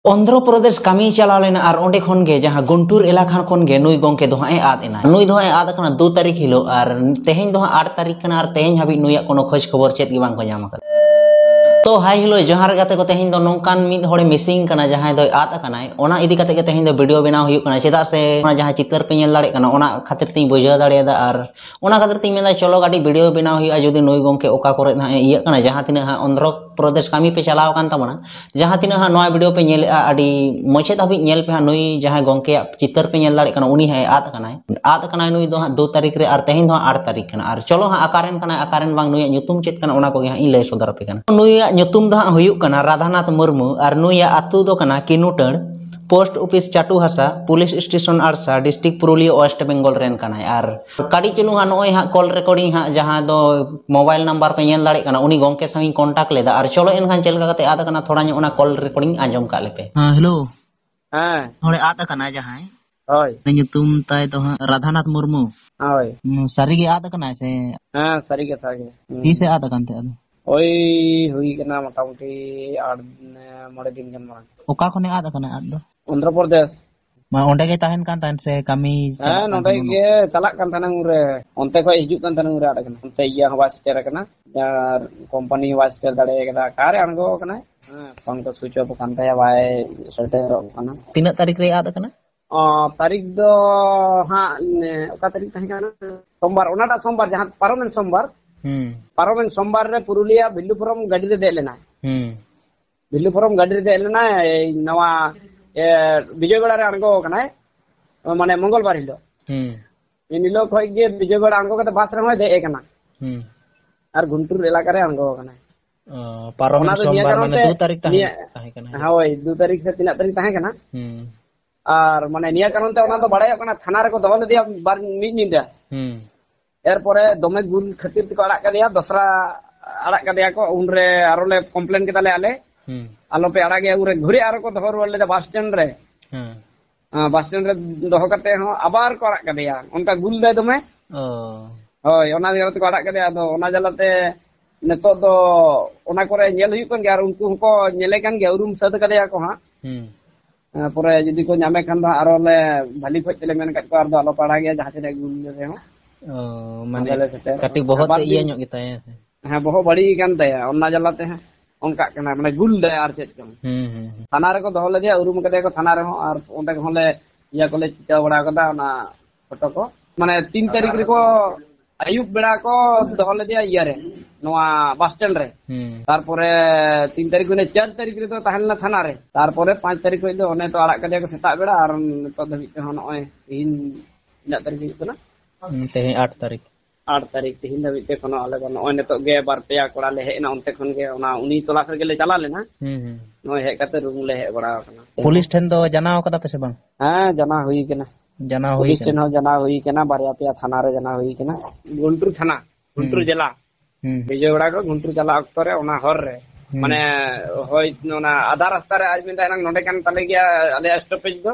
ऑंध्र प्रदेश कमी चला लेना और ओंडे खन गे जहां गुंटूर इलाका खन गे नुई गोंके दो हां आद एना नुई दो हां आद कना 2 तारीख हिलो और तेहेन दो हां 8 तारीख कना और तेहेन हाबि नुया कोनो खोज खबर चेत गे बांग को जाम अकदा तो हाय हेलो जोहार गाते को तेहेन दो नोंकान मिद होड़े मिसिंग कना जहां दो आद कनाय ओना इदी काते के तेहेन दो वीडियो बनाव हुयु कना चेदा से ओना जहां चित्र पे नेल दाड़े कना ओना खातिर ती बुझा दाड़ेदा और ओना खातिर ती मेदा चलो गाडी वीडियो बनाव हुयु जुदी नुई गोंके ओका करे ना इया कना जहां तिना हां ऑंध्र प्रदेश कमी पे चलाव कान तबना जहां तिना हां नोआ वीडियो पे नेल आडी मोचे धाबि नेल पे हां नुई जहां गोंके चित्र पे नेल दाड़े कना उनी है आद कनाय नुई दो हां 2 तारीख रे और तेहेन दो हां 8 तारीख कना और चलो हां आकारेन बांग नुई nyutum चेत कना ओना को गे हां इन लय सदर पे कना नुई nyutum दा हुयु कना राधानाथ मुर्मू और नुया आतु दो कना किनुटण post office Chatuhasa police station Arsha district Purulia west Bengal रेन कना और काडी चलू हां नोय हां कॉल रिकॉर्डिंग हां जहां दो मोबाइल नंबर पे नेल दाड़े कना उनी गोंके संग कांटेक्ट लेदा और चलो एनखान चेलका कते आद कना थोड़ा ᱧᱚᱜ ओना कॉल रिकॉर्डिंग आंजम का लेपे हां हेलो हां होड़े आद कना जहां होय nyutum ताय दो हां राधानाथ मुर्मू होय सारी गे आद कना से हां सारी गे ही से आद कनते आद ओई हुई कना मोटामुटी 8 मोड़े दिन गन मा ओका खने आद कना आद दो आंध्र प्रदेश मा ओंडे गे ताहेन कान तान से कमी नोडे गे चलाक कान तानंग रे ओनते को हिजु कान तानंग रे आड कना ओनते इया हवा स्टेर कना यार कंपनी हवा स्टेर दाड़े कदा कारे अणगो कना फोन को स्विच ऑफ कान ताया बाय स्टेर कना तीना तारीख रे आद कना तारीख दो हां ओका तारीख ताहे कना सोमवार ओनाटा सोमवार जहां पारोमेन सोमवार पारोमेन सोमवार रे पुरुलिया बिल्लुपुरम गाड़ी रे दे लेना बिल्लुपुरम गाड़ी रे दे लेना नवा विजयवाड़ा रे अणगो कना माने मंगलवार हिलो इन हिलो खय गे विजयवाड़ा अणगो कते बास रे दे कना और गुंटूर इलाका रे अणगो कना पारोमेन सोमवार माने 2 तारीख ताहे कना होय 2 तारीख से 3 तारीख ताहे कना और माने निया कारण ते ओना तो बड़ाय कना थाना रे को दहल दिया बार मिद निंदा एरपरे दमे गुल खातिर को अड़ा कदिया दसरा अड़ा कदिया को उनरे आरोले कंप्लेन केदाले आले आलो पे अड़ा गया उरे घुरे आरो को दहर वले बस स्टैंड रे दहो कते हो आबार को अड़ा कदिया उनका गुल दे दमे होय ओना दिया को अड़ा कदिया दो ओना जलाते नेतो दो ओना करे नेल हुयु कन गया उनको को नेले कन गया उरुम सद कदिया को हां परे जदी को नामे खान आरोले भाली खोज तेले मेन कट को आर दो आलो पड़ा गया जहां से गुल दे हो माने काटी बहुत इया ᱧᱚᱜ ᱜᱮᱛᱟᱭ हां बहुत बड़ी कान तया ओना जलाते हैं उनका कना माने गुल दे आर चेत कम थाना रे को दहले दिया उरुम कदे को थाना रे हो और ओंडे को होले इया कोले चिता बड़ा कदा ना फोटो को माने 3 तारीख रे को आयुब बेड़ा को दहले दिया इया रे नोआ बस स्टैंड रे तारपरे 3 तारीख ने 4 तारीख रे तो ताहलना थाना रे तारपरे 5 तारीख को ओने तो आड़ा कदे को सेता बेड़ा और तो धबि हो नय तीन इना तारीख हिकना तेहे 8 तारीख तेहिन दबि ते कोनो आले बन ओने तो गे बार पेया कोड़ा ले हेना ओनते खन गे ओना उनी तोला कर गेले चला लेना नय हे कते रूम ले हे बड़ा कना पुलिस ठेन दो जनाव कदा पे से बन हां जना हुई केना पुलिस ठेन हो जना हुई केना बारिया पेया थाना रे जना हुई केना गुंटूर थाना गुंटूर जिला विजयवाड़ा को गुंटूर जिला अक्तर रे ओना हर रे माने होय ओना आधा रास्ता रे आज मिनटा नंग नोडे कान तले गया आले स्टॉपेज दो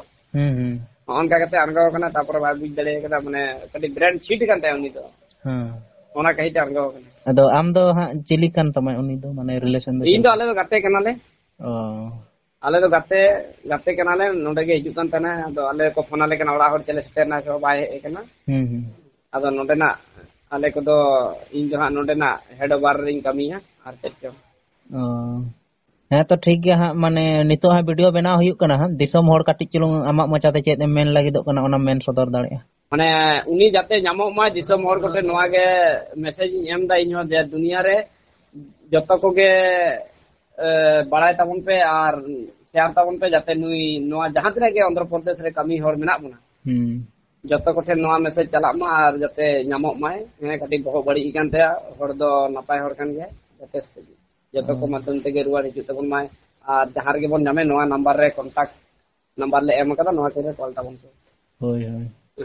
ओनका कते अनगो कना तापर बा बुझ दले कदा माने कटी ब्रांड छीट कानते उनी तो ओना कहिते अनगो कना अदो आम दो हां चिली कान तमे उनी दो माने रिलेशन दो इन दो आले दो गाते कनाले आले दो गाते कनाले नोडे गे हिजु कान तना अदो आले को फोनाले कना ओड़ा हर चले स्टेर ना सो बाय हे कना अदो नोडे ना आले को दो इन जो हां नोडे ना हेड ओवर रिंग कमिया आर चेक हाँ तो ठीक गया हाँ माने नितो हाँ वीडियो बना हुई कना हाँ दिसम होड़ काटी चलुंग आमा मचाते चेत मेन लगी दो कना ओना मेन सदर दाड़े माने उनी जाते नामो मा दिसम होड़ कोटे नोआ गे मैसेज एम दा इनो दे दुनिया रे जतो को गे बड़ाय ताबन पे और शेयर ताबन पे जाते नुई नोआ जहां तरे गे आंध्र प्रदेश रे कमी होड़ मेना बना जतो कोटे नोआ मैसेज चला मा और जाते नामो मा हे काटी बहुत बड़ी इकान ते होड़ दो नपाय होड़ कान गे जाते जतो को माध्यम तेगे रुवाड़ हिजु तबन माय और जहां रे बन नामे नोआ नंबर रे कांटेक्ट नंबर ले एम कदा नोआ करे कॉल ताबन को होय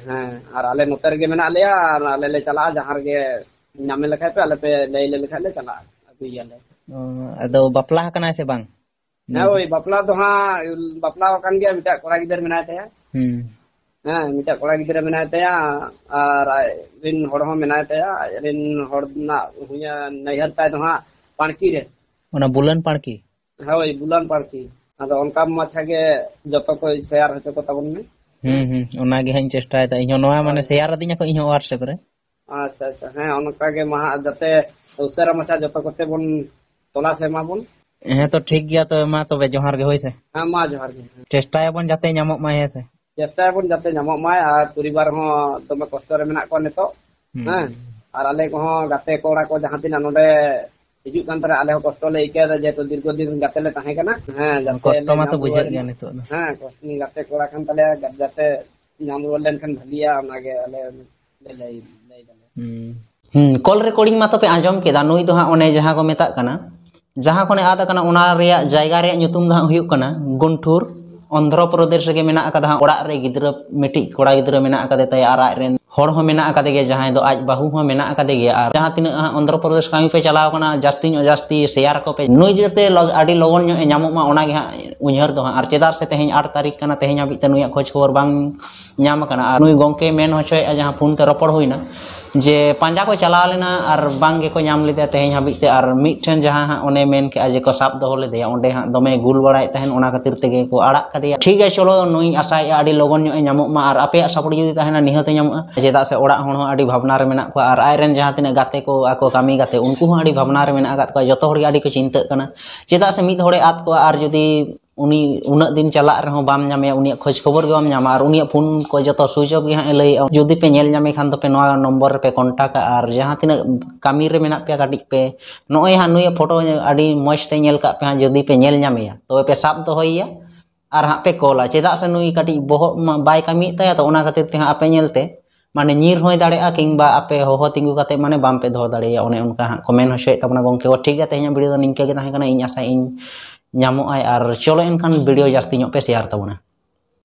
हां और आले नोतर गे मेना लेया और आले ले चला जहां गे नामे लखाय पे आले पे ले लेखाय ले चला अभी याले अदो बापला कना से बांग ना ओय बापला तो हां बापला कान गे मिटा कोड़ा गिदर मेना तया हां मिटा कोड़ा गिदर मेना तया और रिन होड़ हो मेना तया रिन होड़ ना हुया नैहर ता तो हां पाणकी रे ओना बुलन पाणकी होय बुलन पाणकी ᱟᱫᱚ ᱚᱱᱠᱟ ᱢᱟᱪᱷᱟ ᱜᱮ ᱡᱚᱛᱚ ᱠᱚ ᱥᱮᱭᱟᱨ ᱦᱚᱪᱚ ᱠᱚ ᱛᱟᱵᱚᱱ ᱢᱮ ᱚᱱᱟᱜᱮ ᱦᱟᱸᱜ ᱤᱧ ᱪᱮᱥᱴᱟᱭᱮᱫᱟ ᱤᱧ ᱦᱚᱸ ᱱᱚᱣᱟ ᱢᱟᱱᱮ ᱥᱮᱭᱟᱨ ᱟᱹᱫᱤᱧᱟ ᱠᱚ ᱤᱧ ᱦᱚᱸ WhatsApp ᱨᱮ ᱟᱪᱪᱷᱟ ᱟᱪᱪᱷᱟ ᱦᱮᱸ ᱚᱱᱠᱟ ᱜᱮ ᱢᱟ ᱡᱟᱛᱮ ᱩᱥᱟᱹᱨᱟ ᱢᱟᱪᱷᱟ ᱡᱚᱛᱚ ᱠᱚᱛᱮ ᱵᱚᱱ ᱛᱚᱞᱟᱥ ᱮᱢᱟᱵᱚᱱ ᱦᱮᱸ ᱛᱚ ᱴᱷᱤक ᱜᱮᱭᱟ ᱛᱚ ᱢᱟ ᱛᱚᱵᱮ ᱡᱚᱦᱟᱨ ᱜᱮ ᱦᱳᱭ ᱥᱮ ᱦᱮᱸ ᱢᱟ ᱡᱚᱦᱟर ᱜᱮ ᱪᱮᱥᱴᱟᱭᱟᱵᱚᱱ ᱡᱟᱛᱮ ᱧᱟᱢᱚᱜ ᱢᱟ ᱦᱮᱸ ᱥᱮ ᱪᱮᱥᱴᱟᱭᱟᱵᱚᱱ ᱡᱟᱛᱮ ᱧᱟᱢᱚᱜ ᱢᱟ ᱟᱨ ᱯᱚরিবার ᱦᱚᱸ ᱫᱚᱢᱮ ᱠᱚᱥᱴᱚ ᱨᱮ ᱢᱮᱱᱟᱜ ᱠᱚᱣᱟ ᱱᱤᱛᱚᱜ ᱦᱮᱸ ᱟᱨ ᱟᱞᱮ ᱠᱚᱦᱚᱸ ᱜᱟᱛᱮ ᱠᱚᱲᱟ ᱠᱚ ᱡᱟᱦᱟᱸ ᱛᱤᱱᱟᱹᱜ ᱱᱚᱰᱮ ᱦᱤᱡᱩᱜ ᱠᱟᱱ ᱛᱟᱨᱟ ᱟᱞᱮ ᱦᱚᱸ ᱠᱚᱥᱴᱚ ᱞᱮ ᱟᱹᱭᱠᱟᱹᱣᱫᱟ ᱡᱮᱦᱮᱛᱩ ᱫᱤᱨᱜᱷᱚ ᱫᱤᱱ ᱜᱟᱛᱮ ᱞᱮ ᱛᱟᱦᱮᱸ ᱠᱟᱱᱟ ᱦᱮᱸ ᱡᱟᱛᱮ ᱠᱚᱥᱴᱚ ᱞᱮ ᱢᱟᱛᱚ ᱧᱟᱢ ᱵᱩᱡᱷᱟᱹᱜ ᱨᱩᱣᱟᱹᱲ ᱜᱮᱭᱟ ᱢᱟ ᱱᱤᱛᱚᱜ ᱫᱚ ᱦᱮᱸ ᱜᱟᱛᱮ ᱠᱚᱲᱟ ᱠᱟᱱ ᱛᱟᱞᱮᱭᱟ ᱡᱟᱛᱮ ᱧᱟᱢ ᱨᱩᱣᱟᱹᱲ ᱞᱮᱱᱠᱷᱟन ᱵᱷᱟᱹᱜᱤᱭᱟ ᱚᱱᱟᱜᱮ ᱟᱞᱮ ᱞᱟᱹᱭ ᱫᱟᱞᱮ ᱠᱚᱞ ᱨᱮᱠᱚᱨᱰᱤᱝ ᱢᱟ ᱛᱚᱯᱮ ᱟᱸᱡᱚᱢ ᱠᱮᱫᱟ ᱱᱩᱭ ᱫᱚ ᱦᱟᱸᱜ ᱚᱱᱮ ᱡᱟᱦᱟᱸ ᱠᱚ ᱢᱮᱛᱟᱜ ᱠᱟᱱᱟ ᱡᱟᱦᱟᱸ ᱠᱷᱚᱱᱮ ᱟᱫ ᱟᱠᱟᱱᱟ ᱚᱱᱟ ᱨᱮᱭᱟᱜ ᱡᱟᱭᱜᱟ ᱨᱮᱭᱟᱜ ᱧᱩᱛᱩᱢ ᱫᱚ ᱦᱟᱸᱜ ᱦᱩᱭᱩᱜ ᱠᱟᱱᱟ ᱜᱩᱱᱴᱩᱨ ᱚᱱᱫᱷᱨᱚ ᱯᱨᱚᱫᱮश ᱨᱮᱜᱮ ᱢᱮᱱᱟᱜ ᱟᱠᱟᱫᱟ ᱦᱟᱸᱜ ᱚᱲᱟᱜ ᱨᱮ ᱜᱤᱫᱽᱨᱟᱹ ᱢᱤᱫᱴᱤᱡ ᱠᱚᱲᱟ ᱜᱤᱫᱽᱨᱟᱹ ᱢᱮᱱᱟᱜ ᱟᱠᱟᱫᱮ ᱛᱟᱭᱟ ᱟᱨ ᱟᱡ ᱨᱮᱱ hor ho mena akade ge jahan do aj bahu ho mena akade ge ar jahan tina Andhra Pradesh kami pe chalaw kana jasti nyo jasti share ko pe nui jete adi logon nyo nyamok ma ona ge ha unyhar do ar chedar se teheny 8 tarik kana teheny habit te nui khoj khobor bang nyam kana ar nui gongke men hochoy a jahan phone te ropor hoina je panja ko chalao lena ar bang ge ko nyam leda teheny habit te ar mithen jahan ha one men ke aje ko sab doho ledeya onde ha dome gul barai tehen ona khatir tege ko arak kadeya thik ge cholo nui asai adi logon nyo nyamok ma ar ape support jodi tahena nihate nyamok chedak se orak hon ho adi bhabna re menak ko ar ai ren jahan tina gate ko ako kami gate unku ho adi bhabna re menak akat ko joto hor ge adi ko chinta kana chedak se mid hore at ko ar jodi uni unak din chalak reho bam nyame uni khoj khobor ge bam nyama ar uni phone ko joto switch off ge ha lay jodi pe nyel nyame khan to pe noa number pe contact ar jahan tina kami re menak pe kadik pe noi ha nui photo adi moj te nyel kak pe ha jodi pe nyel nyame ya to pe sab dohoya ar ha pe kola chedak se nui kadik bohok bai kami taya to ona khatir te ha ape nyelte mane nyir hoy dareya kingba ape hoho tingu kate mane bam pe doho dareya one onka ha comment hosoy tabona gongke o thik gaya tehnya video do ningka ge tahen kana ᱤᱧ ᱟᱥᱟᱭ ᱤᱧ ᱧᱟᱢᱚᱜ ᱟᱭ ᱟᱨ ᱪᱚᱞᱚ ᱮᱱᱠᱷᱟᱱ video ᱡᱟᱹᱥᱛᱤ ᱧᱚᱜ ᱯᱮ share ᱛᱟᱵᱚᱱᱟ